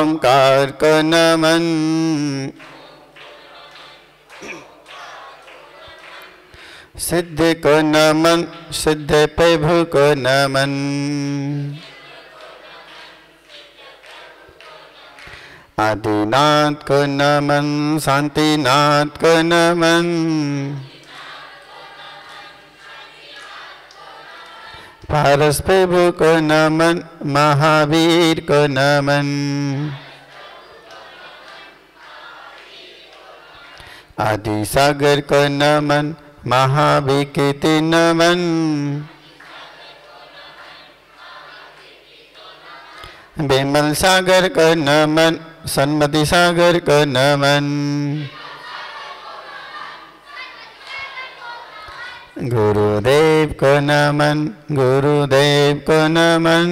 ओंकार को नमन, सिद्ध को नमन, सिद्ध प्रभु को नमन, आदिनाथ को नमन, शांतिनाथ को नमन, पारस प्रभु को नमन, महावीर को नमन, आदि सागर को नमन, महाविकृति नमन, विमल सागर को नमन, सन्मति सागर को नमन, गुरुदेव को नमन, गुरुदेव को नमन,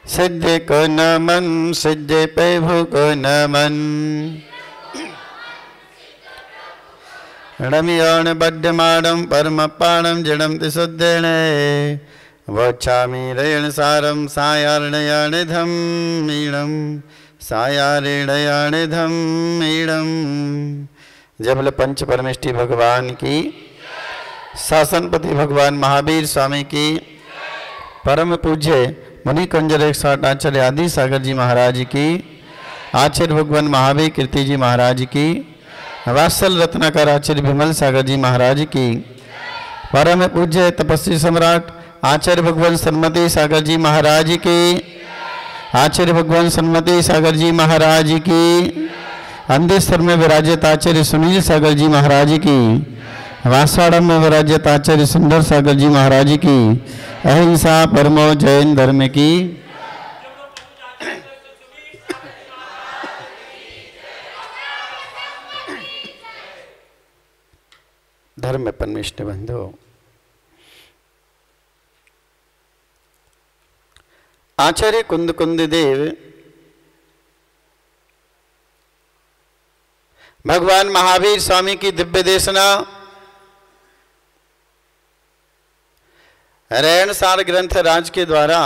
सिद्ध को नमन, सिद्ध प्रभु को नमन, रम्याण बद्धमाणं परमपाणं जडं तिशुद्धेन वक्षामि रेण सारं सायार्णयानिधं मीणं सायारेणयानिधं मीणं। जय बोले पंच परमेष्टि भगवान की, शासनपति भगवान महावीर स्वामी की, परम पूज्य मुनि कुंजर 108 आचार्य आदि सागर जी महाराज की, आचार्य भगवान महावीर कीर्ति जी महाराज की, वात्सल रत्नाकर आचार्य विमल सागर जी महाराज की, परम पूज्य तपस्वी सम्राट आचार्य भगवान सन्मति सागर जी महाराज की, आचार्य भगवान सन्मति सागर जी महाराज की, अंधेश्वर में विराजित आचार्य सुनील सागर जी महाराज की, वासाड़म में विराजित आचार्य सुंदर सागर जी महाराज की, अहिंसा परमो जैन धर्म की। धर्म परमेष्ठ बंधो, आचार्य कुंद कुंद देव भगवान महावीर स्वामी की दिव्य देशना रैणसार ग्रंथ राज के द्वारा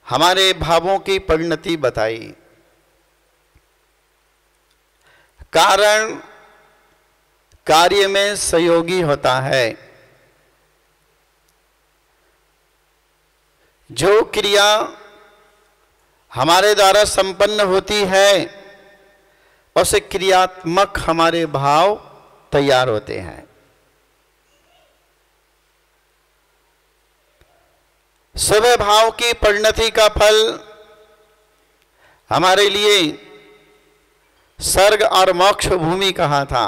हमारे भावों की परिणति बताई। कारण कार्य में सहयोगी होता है। जो क्रिया हमारे द्वारा संपन्न होती है उसे क्रियात्मक हमारे भाव तैयार होते हैं। शुभ भाव की परिणति का फल हमारे लिए स्वर्ग और मोक्ष भूमि कहा था,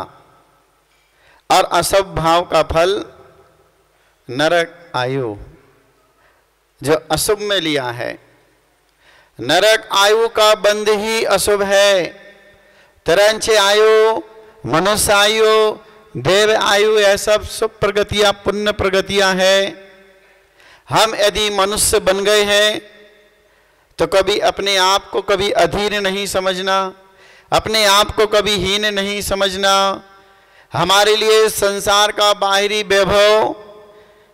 और अशुभ भाव का फल नरक आयु जो अशुभ में लिया है। नरक आयु का बंध ही अशुभ है। तिरंच आयु, मनुष्य आयु, देव आयु, यह सब शुभ प्रगतियां, पुण्य प्रगतियां हैं। हम यदि मनुष्य बन गए हैं तो कभी अपने आप को कभी अधीर नहीं समझना, अपने आप को कभी हीन नहीं समझना। हमारे लिए संसार का बाहरी वैभव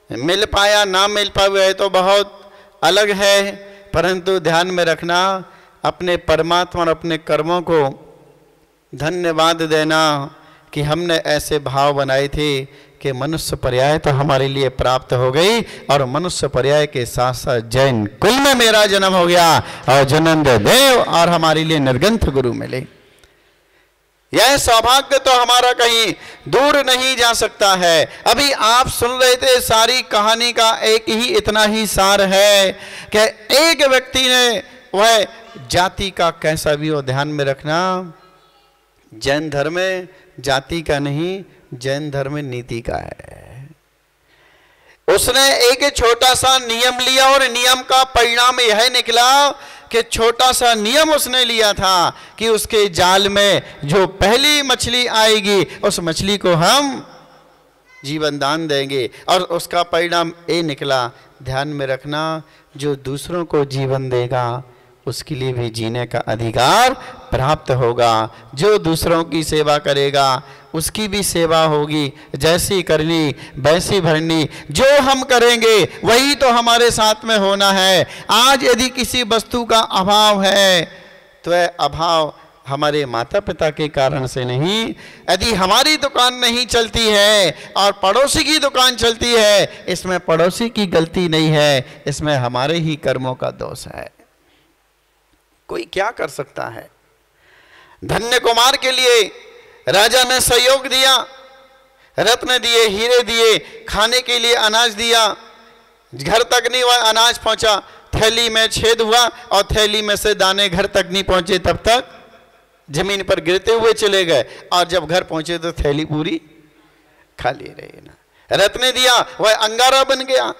मिल पाया ना मिल पाया है तो बहुत अलग है, परंतु ध्यान में रखना अपने परमात्मा और अपने कर्मों को धन्यवाद देना कि हमने ऐसे भाव बनाए थे कि मनुष्य पर्याय तो हमारे लिए प्राप्त हो गई, और मनुष्य पर्याय के साथ साथ जैन कुल में मेरा जन्म हो गया और जन्म देव और हमारे लिए निर्ग्रंथ गुरु मिले। यह सौभाग्य तो हमारा कहीं दूर नहीं जा सकता है। अभी आप सुन रहे थे, सारी कहानी का एक ही इतना ही सार है कि एक व्यक्ति ने, वह जाति का कैसा भी हो, ध्यान में रखना, जैन धर्म में जाति का नहीं, जैन धर्म में नीति का है। उसने एक छोटा सा नियम लिया और नियम का परिणाम यह निकला कि छोटा सा नियम उसने लिया था कि उसके जाल में जो पहली मछली आएगी उस मछली को हम जीवन दान देंगे, और उसका परिणाम ये निकला। ध्यान में रखना, जो दूसरों को जीवन देगा उसके लिए भी जीने का अधिकार प्राप्त होगा। जो दूसरों की सेवा करेगा उसकी भी सेवा होगी। जैसी करनी वैसी भरनी, जो हम करेंगे वही तो हमारे साथ में होना है। आज यदि किसी वस्तु का अभाव है तो यह अभाव हमारे माता पिता के कारण से नहीं। यदि हमारी दुकान नहीं चलती है और पड़ोसी की दुकान चलती है, इसमें पड़ोसी की गलती नहीं है, इसमें हमारे ही कर्मों का दोष है। कोई क्या कर सकता है? धन्य कुमार के लिए राजा ने सहयोग दिया, रत्न दिए, हीरे दिए, खाने के लिए अनाज दिया, घर तक नहीं वह अनाज पहुंचा, थैली में छेद हुआ और थैली में से दाने घर तक नहीं पहुंचे, तब तक जमीन पर गिरते हुए चले गए, और जब घर पहुंचे तो थैली पूरी खाली रही ना। रत्न दिया, वह अंगारा बन गया।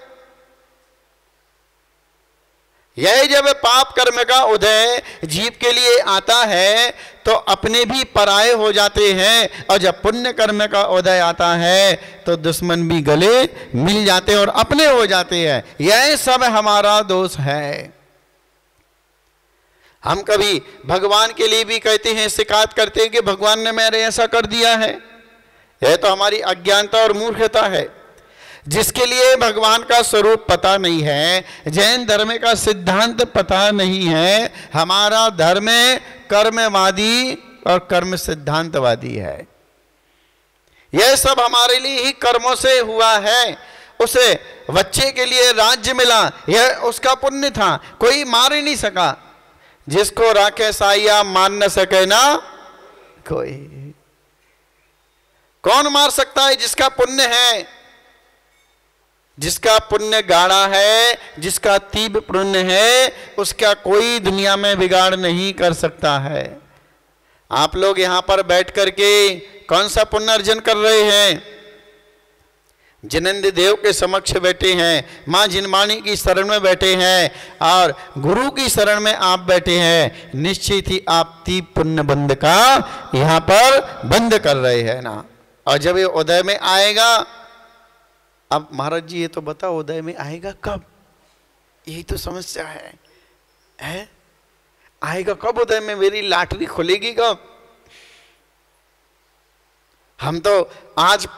यह जब पाप कर्म का उदय जीव के लिए आता है तो अपने भी पराये हो जाते हैं, और जब पुण्य कर्म का उदय आता है तो दुश्मन भी गले मिल जाते हैं और अपने हो जाते हैं। यह सब हमारा दोष है। हम कभी भगवान के लिए भी कहते हैं, शिकायत करते हैं कि भगवान ने मेरे ऐसा कर दिया है। यह तो हमारी अज्ञानता और मूर्खता है। जिसके लिए भगवान का स्वरूप पता नहीं है, जैन धर्म का सिद्धांत पता नहीं है, हमारा धर्म कर्मवादी और कर्म सिद्धांतवादी है। यह सब हमारे लिए ही कर्मों से हुआ है। उसे बच्चे के लिए राज्य मिला, यह उसका पुण्य था, कोई मार ही नहीं सका। जिसको राखे साइया मान न सके ना कोई। कौन मार सकता है जिसका पुण्य है? जिसका पुण्य गाढ़ा है, जिसका तीव्र पुण्य है, उसका कोई दुनिया में बिगाड़ नहीं कर सकता है। आप लोग यहां पर बैठ करके कौन सा पुण्य अर्जन कर रहे हैं? जिनेंद्र देव के समक्ष बैठे हैं, मां जिनवाणी की शरण में बैठे हैं और गुरु की शरण में आप बैठे हैं। निश्चित ही आप तीव्र पुण्य बंध का यहां पर बंद कर रहे हैं ना। और जब ये उदय में आएगा, अब महाराज जी ये तो बताओ उदय में आएगा कब? यही तो समस्या है? आएगा कब उदय में? मेरी लॉटरी खुलेगी कब? हम तो आज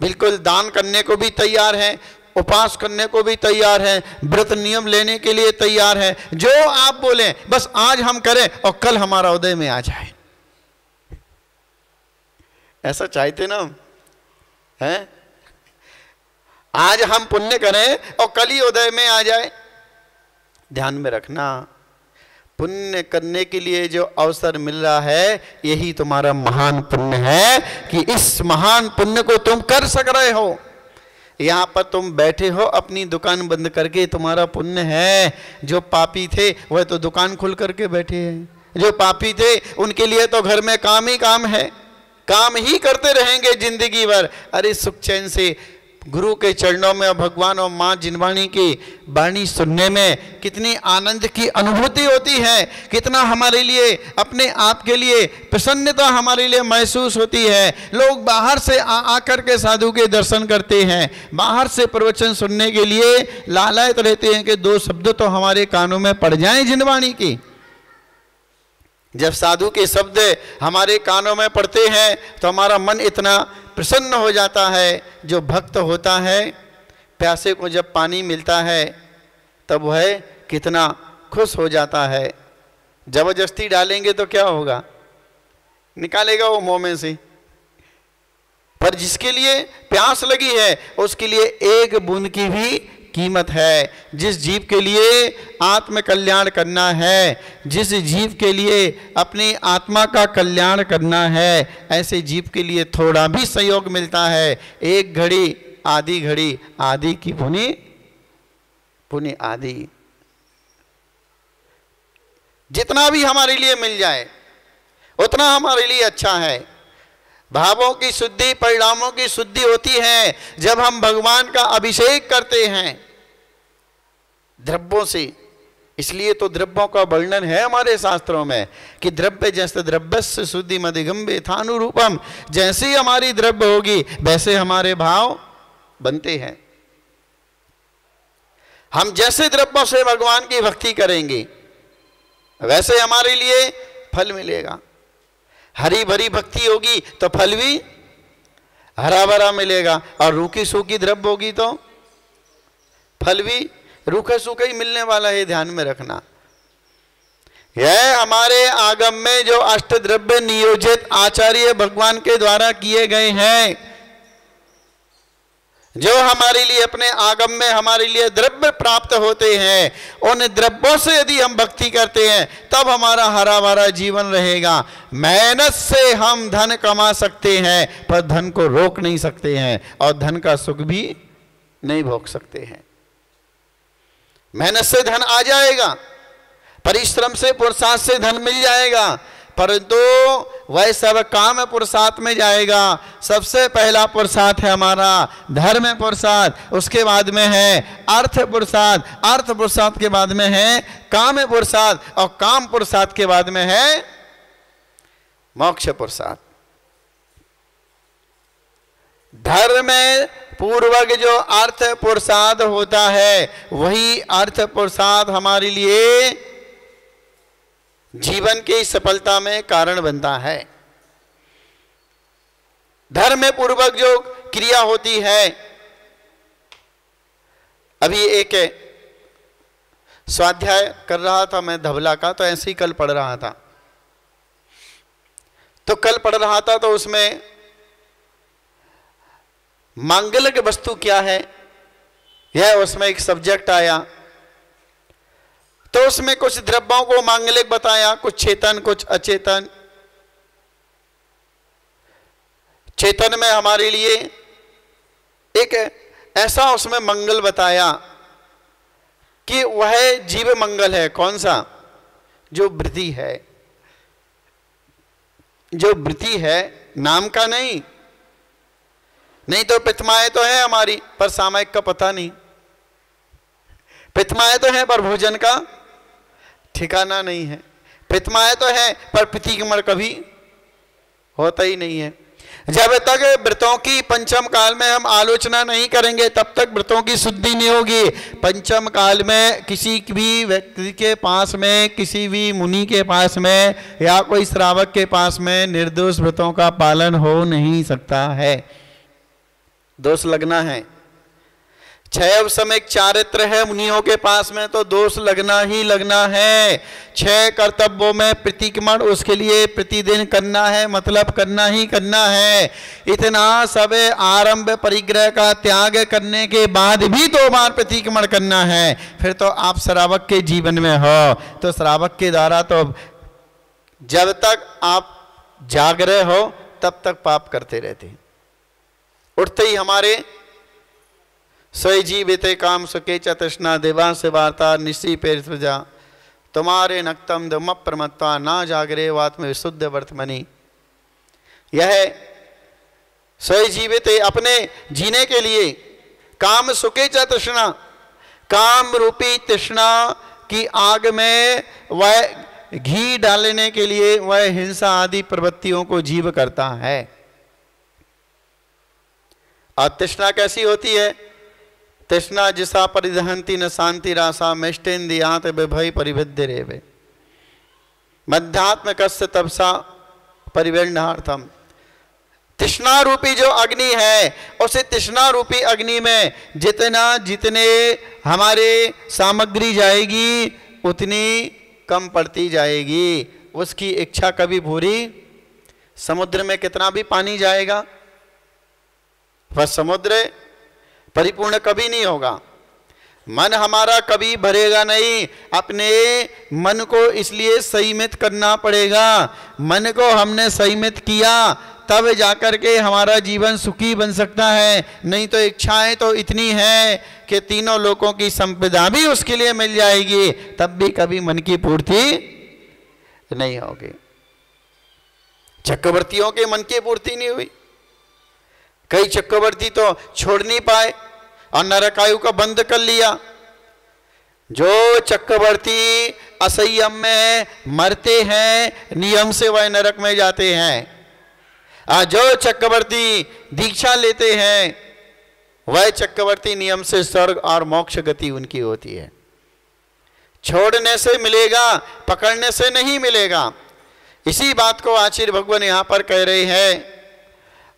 बिल्कुल दान करने को भी तैयार हैं, उपवास करने को भी तैयार हैं, व्रत नियम लेने के लिए तैयार हैं। जो आप बोलें बस आज हम करें और कल हमारा उदय में आ जाए। ऐसा चाहते ना हैं? आज हम पुण्य करें और कल ही उदय में आ जाए। ध्यान में रखना, पुण्य करने के लिए जो अवसर मिल रहा है यही तुम्हारा महान पुण्य है कि इस महान पुण्य को तुम कर सक रहे हो। यहाँ पर तुम बैठे हो अपनी दुकान बंद करके, तुम्हारा पुण्य है। जो पापी थे वह तो दुकान खोल करके बैठे हैं। जो पापी थे उनके लिए तो घर में काम ही काम है, काम ही करते रहेंगे जिंदगी भर। अरे सुख चैन से गुरु के चरणों में और भगवान और माँ जिनवाणी की वाणी सुनने में कितनी आनंद की अनुभूति होती है, कितना हमारे लिए अपने आप के लिए प्रसन्नता हमारे लिए महसूस होती है। लोग बाहर से आकर के साधु के दर्शन करते हैं, बाहर से प्रवचन सुनने के लिए लालायत रहते हैं कि दो शब्द तो हमारे कानों में पड़ जाएं जिनवाणी की। जब साधु के शब्द हमारे कानों में पड़ते हैं तो हमारा मन इतना प्रसन्न हो जाता है। जो भक्त होता है, प्यासे को जब पानी मिलता है तब वह कितना खुश हो जाता है। जबरदस्ती डालेंगे तो क्या होगा? निकालेगा वो मुंह में से। पर जिसके लिए प्यास लगी है उसके लिए एक बूंद की भी कीमत है। जिस जीव के लिए आत्म कल्याण करना है, जिस जीव के लिए अपनी आत्मा का कल्याण करना है, ऐसे जीव के लिए थोड़ा भी सहयोग मिलता है। एक घड़ी आधी घड़ी, आधी की पुनि पुनि आधी। जितना भी हमारे लिए मिल जाए उतना हमारे लिए अच्छा है। भावों की शुद्धि, परिणामों की शुद्धि होती है जब हम भगवान का अभिषेक करते हैं द्रव्यों से। इसलिए तो द्रव्यों का वर्णन है हमारे शास्त्रों में कि द्रव्य जैसे द्रव्यस्य शुद्धि मधिगम्बे थानुरूपम। जैसे ही हमारी द्रव्य होगी वैसे हमारे भाव बनते हैं। हम जैसे द्रव्यों से भगवान की भक्ति करेंगे वैसे हमारे लिए फल मिलेगा। हरी भरी भक्ति होगी तो फल भी हरा भरा मिलेगा, और रूखी सूखी द्रव्य होगी तो फल भी रूखे सूखे ही मिलने वाला है, ध्यान में रखना। यह हमारे आगम में जो अष्ट द्रव्य नियोजित आचार्य भगवान के द्वारा किए गए हैं, जो हमारे लिए अपने आगम में हमारे लिए द्रव्य प्राप्त होते हैं, उन द्रव्यों से यदि हम भक्ति करते हैं तब हमारा हरा भरा जीवन रहेगा। मेहनत से हम धन कमा सकते हैं पर धन को रोक नहीं सकते हैं, और धन का सुख भी नहीं भोग सकते हैं। मेहनत से धन आ जाएगा, परिश्रम से पुरुषार्थ से धन मिल जाएगा, परंतु वह सब काम पुरुषार्थ में जाएगा। सबसे पहला पुरुषार्थ है हमारा धर्म पुरुषार्थ, उसके बाद में है अर्थ पुरुषार्थ, अर्थ पुरुषार्थ के बाद में है काम पुरुषार्थ, और काम पुरुषार्थ के बाद में है मोक्ष पुरुषार्थ। धर्म पूर्वक जो अर्थ पुरुषार्थ होता है, वही अर्थ पुरुषार्थ हमारे लिए जीवन की सफलता में कारण बनता है। धर्म पूर्वक जो क्रिया होती है, अभी एक स्वाध्याय कर रहा था मैं धवला का, तो ऐसे ही कल पढ़ रहा था, तो उसमें मांगलिक वस्तु क्या है, यह उसमें एक सब्जेक्ट आया। तो उसमें कुछ द्रव्यों को मांगलिक बताया, कुछ चेतन कुछ अचेतन। चेतन में हमारे लिए एक ऐसा उसमें मंगल बताया कि वह जीव मंगल है। कौन सा? जो वृत्ति है, जो वृत्ति है, नाम का नहीं। नहीं तो प्रतिमाएं तो है हमारी, पर सामयिक का पता नहीं। प्रतिमाएं तो है पर भोजन का ठिकाना नहीं है। प्रतिमाएं तो है पर प्रतिक्रमण कभी होता ही नहीं है। जब तक व्रतों की पंचम काल में हम आलोचना नहीं करेंगे तब तक व्रतों की शुद्धि नहीं होगी। पंचम काल में किसी भी व्यक्ति के पास में, किसी भी मुनि के पास में या कोई श्रावक के पास में निर्दोष व्रतों का पालन हो नहीं सकता है, दोष लगना है। छह समय चारित्र है मुनियों के पास में, तो दोष लगना ही लगना है। 6 कर्तव्यों में प्रतिक्रमण उसके लिए प्रतिदिन करना है, मतलब करना ही करना है। इतना सब आरंभ परिग्रह का त्याग करने के बाद भी 2 बार प्रतिक्रमण करना है। फिर तो आप श्रावक के जीवन में हो, तो श्रावक के द्वारा तो जब तक आप जाग रहे हो तब तक पाप करते रहते। उठते ही हमारे सोई जीविते काम सुखे च तृष्णा देवा से वार्ता निश्ची पेर सजा तुम्हारे नक्तम दम प्रमत्ता ना जागरे वात्म विशुद्ध वर्तमनी। यह सोई जीविते अपने जीने के लिए काम सुखे च तृष्णा, काम रूपी तृष्णा की आग में वह घी डालने के लिए वह हिंसा आदि प्रवृत्तियों को जीव करता है। और तृष्णा कैसी होती है? तृष्णा जिसा परिदहंती न शांति रासा मेष्टेन्द्रियात विभय परिभिद्य रेवे मध्यात्म कस्य तपसा परिवर्णार्थम। तृष्णा रूपी जो अग्नि है, उसे तृष्णा रूपी अग्नि में जितने हमारे सामग्री जाएगी उतनी कम पड़ती जाएगी। उसकी इच्छा कभी पूरी, समुद्र में कितना भी पानी जाएगा वह समुद्र परिपूर्ण कभी नहीं होगा। मन हमारा कभी भरेगा नहीं। अपने मन को इसलिए संयमित करना पड़ेगा। मन को हमने संयमित किया तब जाकर के हमारा जीवन सुखी बन सकता है। नहीं तो इच्छाएं तो इतनी है कि तीनों लोगों की संपदा भी उसके लिए मिल जाएगी, तब भी कभी मन की पूर्ति नहीं होगी। चक्रवर्तियों के मन की पूर्ति नहीं हुई। कई चक्रवर्ती तो छोड़ नहीं पाए और नरकायु का बंद कर लिया। जो चक्रवर्ती असंयम में मरते हैं, नियम से वह नरक में जाते हैं। जो चक्रवर्ती दीक्षा लेते हैं, वह चक्रवर्ती नियम से स्वर्ग और मोक्ष गति उनकी होती है। छोड़ने से मिलेगा, पकड़ने से नहीं मिलेगा। इसी बात को आचार्य भगवान यहाँ पर कह रहे हैं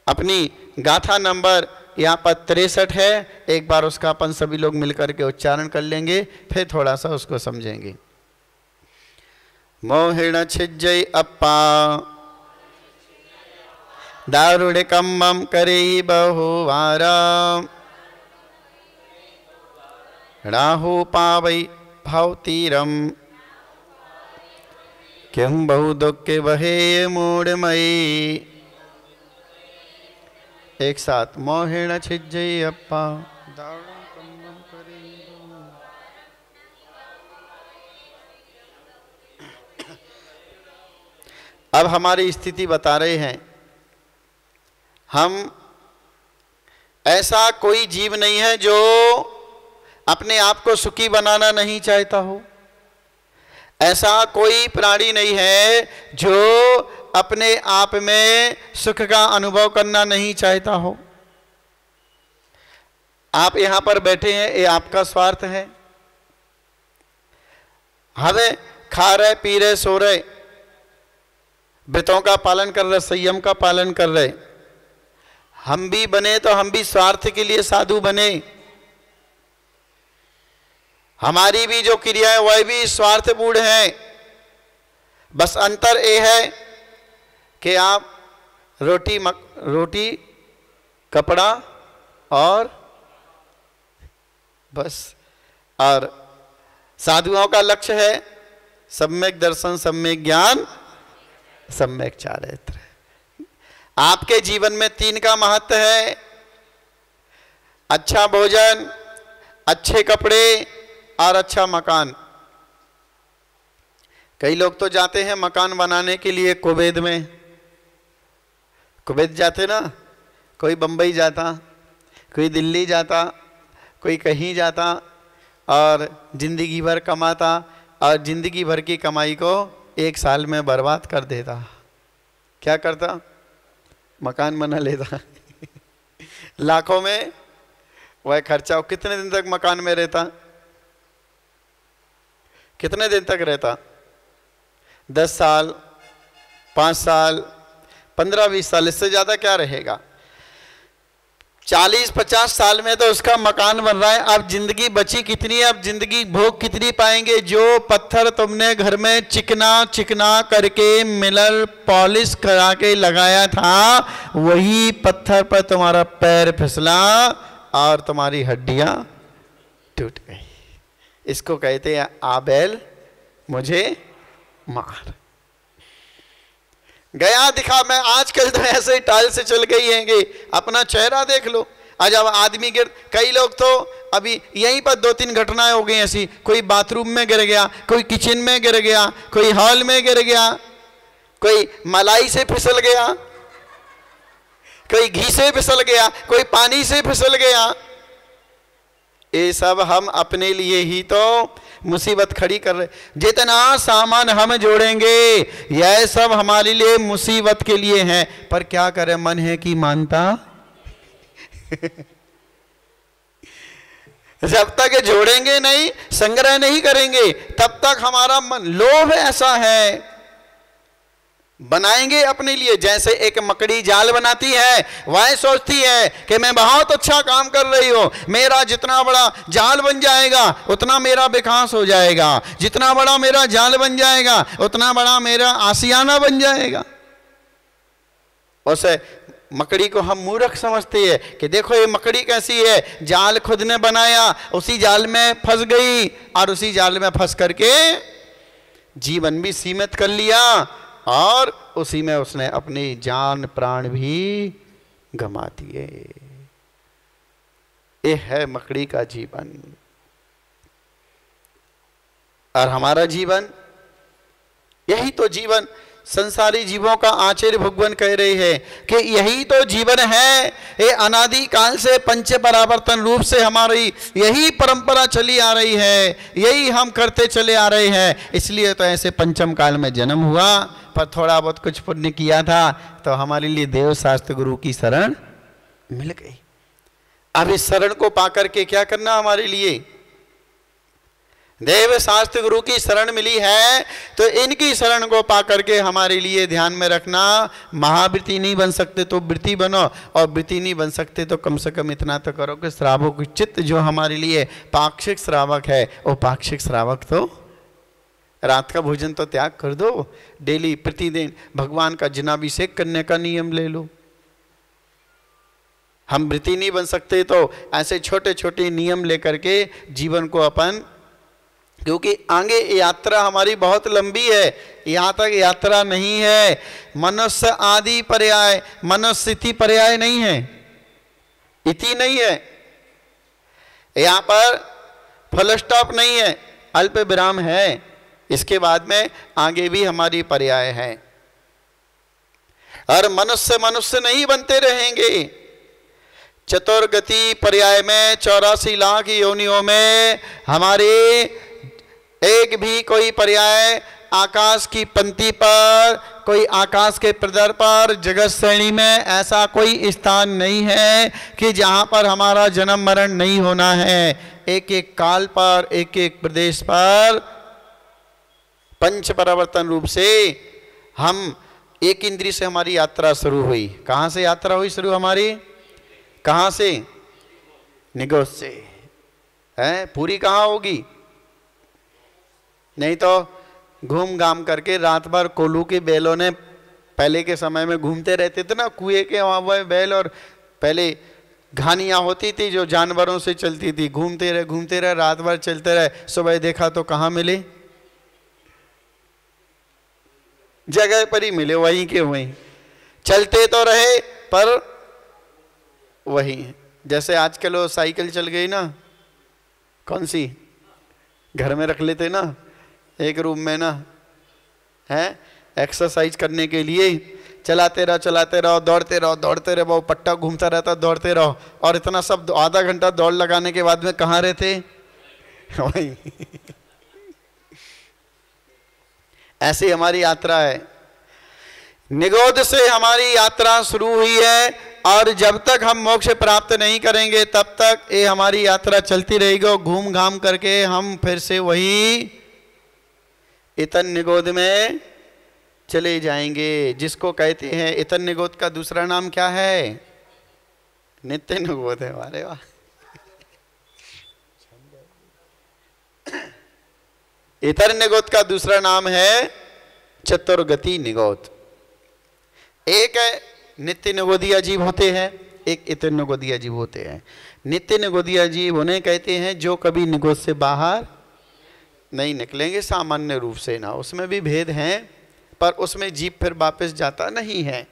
अपनी गाथा नंबर यहाँ पर 63 है। एक बार उसका अपन सभी लोग मिलकर के उच्चारण कर लेंगे, फिर थोड़ा सा उसको समझेंगे। मोहिण छिज्जय अप्पा दारुणिकम्बम करे बहुवारा राहु पावई भवतीरम किम बहु दुखे बहे मूढ़मयी। एक साथ मोहिण छिज्जय अप्पा दारुणिकम्बम करे। अब हमारी स्थिति बता रहे हैं, हम ऐसा कोई जीव नहीं है जो अपने आप को सुखी बनाना नहीं चाहता हो। ऐसा कोई प्राणी नहीं है जो अपने आप में सुख का अनुभव करना नहीं चाहता हो। आप यहां पर बैठे हैं, ये आपका स्वार्थ है। हमें खा रहे, पी रहे, सो रहे, व्रतों का पालन कर रहे, संयम का पालन कर रहे। हम भी बने तो हम भी स्वार्थ के लिए साधु बने। हमारी भी जो क्रिया है वह भी स्वार्थपूर्ण है। बस अंतर ये है कि आप रोटी कपड़ा और बस, और साधुओं का लक्ष्य है सम्यक दर्शन, सम्यक ज्ञान, सम्यक चारित्र। आपके जीवन में 3 का महत्व है, अच्छा भोजन, अच्छे कपड़े और अच्छा मकान। कई लोग तो जाते हैं मकान बनाने के लिए कुवैत में, कुवैत जाते ना, कोई बंबई जाता, कोई दिल्ली जाता, कोई कहीं जाता और जिंदगी भर कमाता और जिंदगी भर की कमाई को 1 साल में बर्बाद कर देता। क्या करता? मकान बना लेता लाखों में वह खर्चा। कितने दिन तक मकान में रहता? कितने दिन तक रहता? 10 साल, 5 साल, 15-20 साल, इससे ज्यादा क्या रहेगा। 40-50 साल में तो उसका मकान बन रहा है। अब जिंदगी बची कितनी है? अब जिंदगी भोग कितनी पाएंगे? जो पत्थर तुमने घर में चिकना चिकना करके मिलर पॉलिश करा के लगाया था, वही पत्थर पर तुम्हारा पैर फिसला और तुम्हारी हड्डियां टूट गई। इसको कहते हैं आबेल मुझे मार। गया दिखा। मैं आजकल तो ऐसे ही टाइल से चल गई है, अपना चेहरा देख लो। आज अब आदमी गिर, कई लोग तो अभी यहीं पर 2-3 घटनाएं हो गई ऐसी। कोई बाथरूम में गिर गया, कोई किचन में गिर गया, कोई हॉल में गिर गया, कोई मलाई से फिसल गया, कोई घी से फिसल गया, कोई पानी से फिसल गया। ये सब हम अपने लिए ही तो मुसीबत खड़ी कर रहे। जितना सामान हम जोड़ेंगे यह सब हमारे लिए मुसीबत के लिए है। पर क्या करें, मन है कि मानता जब तक जोड़ेंगे नहीं, संग्रह नहीं करेंगे, तब तक हमारा मन, लोभ ऐसा है, बनाएंगे अपने लिए। जैसे एक मकड़ी जाल बनाती है, वह सोचती है कि मैं बहुत अच्छा काम कर रही हूं, मेरा जितना बड़ा जाल बन जाएगा उतना मेरा विकास हो जाएगा, जितना बड़ा मेरा जाल बन जाएगा उतना बड़ा मेरा आशियाना बन जाएगा। उसे मकड़ी को हम मूर्ख समझते हैं कि देखो ये मकड़ी कैसी है, जाल खुद ने बनाया, उसी जाल में फंस गई और उसी जाल में फंस करके जीवन भी सीमित कर लिया और उसी में उसने अपनी जान प्राण भी गंवा दिए। ये है मकड़ी का जीवन। और हमारा जीवन, यही तो जीवन संसारी जीवों का आचार्य भगवान कह रहे हैं कि यही तो जीवन है। ये अनादि काल से पंच परावर्तन रूप से हमारी यही परंपरा चली आ रही है, यही हम करते चले आ रहे हैं। इसलिए तो ऐसे पंचम काल में जन्म हुआ, पर थोड़ा बहुत कुछ पुण्य किया था तो हमारे लिए देव शास्त्र गुरु की शरण मिल गई। अब इस शरण को पाकर के क्या करना हमारे लिए? देव शास्त्र गुरु की शरण मिली है तो इनकी शरण को पा करके हमारे लिए ध्यान में रखना, महावृत्ति नहीं बन सकते तो वृत्ति बनो, और वृत्ति नहीं बन सकते तो कम से कम इतना तो करो कि श्रावक चित्त जो हमारे लिए पाक्षिक श्रावक है, वो पाक्षिक श्रावक तो रात का भोजन तो त्याग कर दो, डेली प्रतिदिन भगवान का जनाभिषेक करने का नियम ले लो। हम वृत्ति नहीं बन सकते तो ऐसे छोटे छोटे नियम लेकर के जीवन को अपन, क्योंकि आगे यात्रा हमारी बहुत लंबी है, यहाँ तक यात्रा नहीं है मनुष्य आदि पर्याय, मनुष्य इति पर्याय नहीं है, इति नहीं है, यहाँ पर फुल स्टॉप नहीं है, अल्प विराम है, इसके बाद में आगे भी हमारी पर्याय है। और मनुष्य मनुष्य नहीं बनते रहेंगे, चतुर्गति पर्याय में 84 लाख योनियों में हमारे एक भी कोई पर्याय आकाश की पंक्ति पर, कोई आकाश के प्रदर पर, जगत श्रेणी में ऐसा कोई स्थान नहीं है कि जहाँ पर हमारा जन्म मरण नहीं होना है। एक एक काल पर, एक एक प्रदेश पर पंच परिवर्तन रूप से हम, एक इंद्रिय से हमारी यात्रा शुरू हुई। कहाँ से यात्रा हुई शुरू हमारी? कहाँ से? निगोद से है। पूरी कहाँ होगी? नहीं तो घूम घाम करके रात भर कोल्हू के बैलों ने पहले के समय में घूमते रहते थे ना, कुएं के वहाँ बैल, और पहले घानियाँ होती थी जो जानवरों से चलती थी, घूमते रहे रात भर चलते रहे, सुबह देखा तो कहाँ मिले? जगह पर ही मिले, वहीं के वहीं। चलते तो रहे पर वहीं, जैसे आजकल वो साइकिल चल गई ना, कौन सी, घर में रख लेते ना एक रूम में ना, है एक्सरसाइज करने के लिए, चलाते रहो, दौड़ते रहो, वो पट्टा घूमता रहता, दौड़ते रहो, और इतना सब आधा घंटा दौड़ लगाने के बाद में कहाँ रहते? वहीं। ऐसी हमारी यात्रा है। निगोद से हमारी यात्रा शुरू हुई है, और जब तक हम मोक्ष प्राप्त नहीं करेंगे तब तक ये हमारी यात्रा चलती रहेगी। घूम घाम करके हम फिर से वही इतन निगोद में चले जाएंगे, जिसको कहते हैं इतन निगोद का दूसरा नाम क्या है? नित्य निगोद है। अरे वाह। इतर निगोद का दूसरा नाम है चतुर्गति निगोद। एक है नित्य निगोदिया जीव होते हैं, एक इतर निगोदिया जीव होते हैं। नित्य निगोदिया जीव उन्हें कहते हैं जो कभी निगोद से बाहर नहीं निकलेंगे, सामान्य रूप से ना, उसमें भी भेद हैं, पर उसमें जीव फिर वापस जाता नहीं है।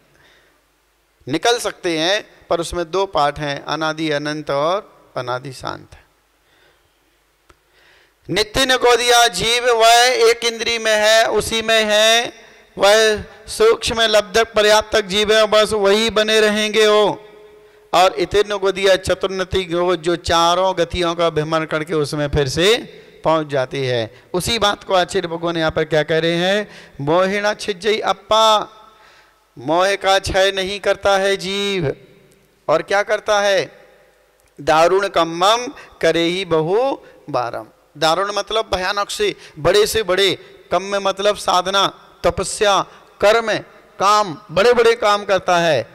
निकल सकते हैं पर उसमें दो पार्ट हैं, अनादि अनंत और अनादि शांत। नित्य निगोदिया जीव वह एक इंद्रिय में है, उसी में है, वह सूक्ष्म लब्धक पर्याप्तक जीव है, बस वही बने रहेंगे वो। और इतर निगोदिया चतुर्नति जो चारों गतियों का भ्रमण करके उसमें फिर से पहुंच जाती है। उसी बात को आचार्य भगवान यहाँ पर क्या कह रहे हैं? मोहिना छिज्जई अप्पा, मोह का क्षय नहीं करता है जीव, और क्या करता है? दारुण कम्मम करे ही बहु बारम। दारुण मतलब भयानक से बड़े, कम में मतलब साधना, तपस्या, कर्म, काम, बड़े बड़े काम करता है,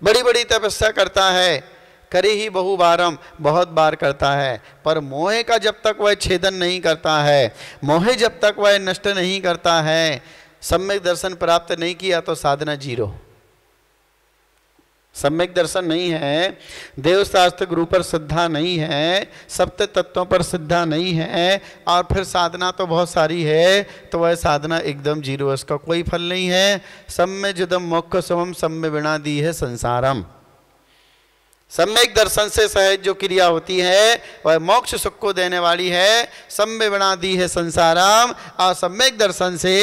बड़ी बड़ी तपस्या करता है। करे ही बहु बारम, बहुत बार करता है। पर मोह का जब तक वह छेदन नहीं करता है, मोह जब तक वह नष्ट नहीं करता है, सम्यक दर्शन प्राप्त नहीं किया तो साधना जीरो। सम्यक दर्शन नहीं है, देवशास्त्र गुरु पर श्रद्धा नहीं है, सप्त तत्वों पर श्रद्धा नहीं है, और फिर साधना तो बहुत सारी है, तो वह साधना एकदम जीरो, उसका कोई फल नहीं है। सम्य जुदम मोक्ष समम सम्य बिना दी है संसारम। सम्यक दर्शन से सहज जो क्रिया होती है वह मोक्ष सुख को देने वाली है। सम्य बिना दी है संसारम, और सम्यक दर्शन से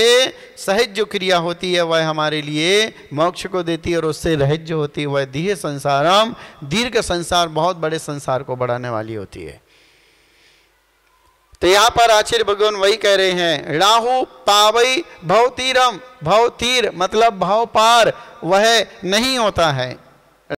सहज जो क्रिया होती है वह हमारे लिए मोक्ष को देती है, और उससे रहित जो होती है वह दी है संसारम, दीर्घ संसार, बहुत बड़े संसार को बढ़ाने वाली होती है। तो यहाँ पर आचार्य भगवान वही कह रहे हैं, राहु पावई भवतीरम, भवतीर मतलब भाव पार वह नहीं होता है।